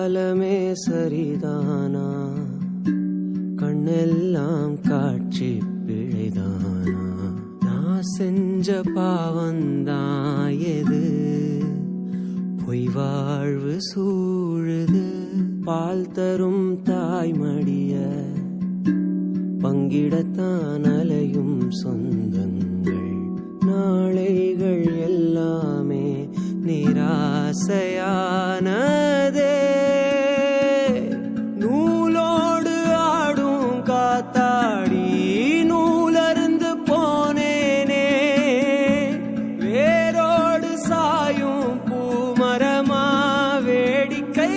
காலமே சரிதானா, கண்ணெல்லாம் காட்சி பிழைதானா, நான் செஞ்ச பாவந்தான் எது, பொய் வாழ்வு சூழுது. பால் தரும் தாய்மடிய பங்கிடத்தான் அலையும் சொந்தங்கள், நாளைகள் எல்லாமே நிராசையானதே. நூலோடு ஆடும் காத்தாடி நூலருந்து போனேனே, வேரோடு சாயும் பூமரமா வேடிக்கையானேனே.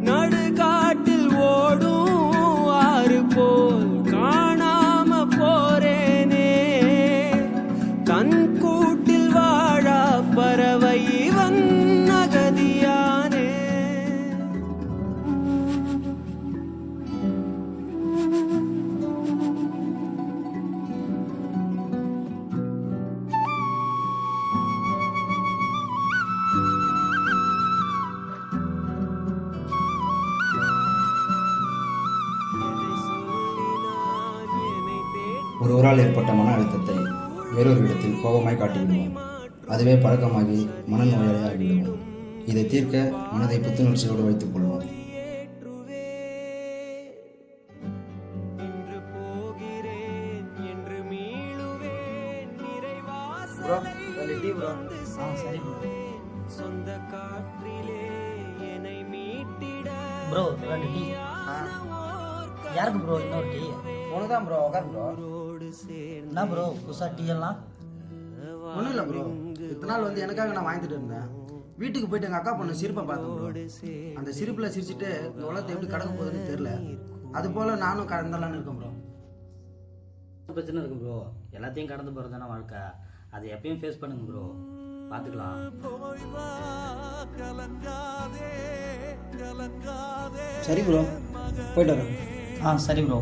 நடுகாட்டில் ஓடும் ஆறு போல் காணாம போறேனே, கண் கூட்டில் வாழா பறவை இவன் அகதியானே. ஒருவரால் ஏற்பட்ட மன அழுத்தத்தை வேறொரு இடத்தில் கோபமாய் காட்டிவிடுவோம். அதுவே பழக்கமாகி மனநோயாளியாகிவிடுவோம். இதை தீர்க்க மனதை புத்துணர்ச்சியோடு வைத்துக் கொள்வோம். சொந்த காற்றிலே என்னை மீட்டிட ப்ரோ 2 டீ. யாருக்கு ப்ரோ இன்னொரு டீ? உனக்கு தான் ப்ரோ. உட்கார் ப்ரோ. என்ன ப்ரோ புதுசா டீ எல்லாம்? ஒன்றும் இல்லை ப்ரோ, இத்தனை நாள் வந்து எனக்காக நான் வாங்கிட்டு இருந்தேன். வீட்டுக்கு போயிட்டு எங்கள் அக்கா பொண்ணு சிரிப்பை பார்த்தேன் ப்ரோ. அந்த சிரிப்பில் சிரிச்சுட்டு இந்த உலகத்தை எப்படி கடக்க போகுதுன்னு தெரியல. அது போல் நானும் கடந்தலான்னு இருக்கேன் ப்ரோ. பிரச்சனை இருக்கு ப்ரோ, எல்லாத்தையும் கடந்து போகிறது தானே வாழ்க்கை. அதை எப்பயும் ஃபேஸ் பண்ணுங்க ப்ரோ, பார்த்துக்கலாம். சரி ப்ரோ, போயிட்டு வரேன். சரி ப்ரோ.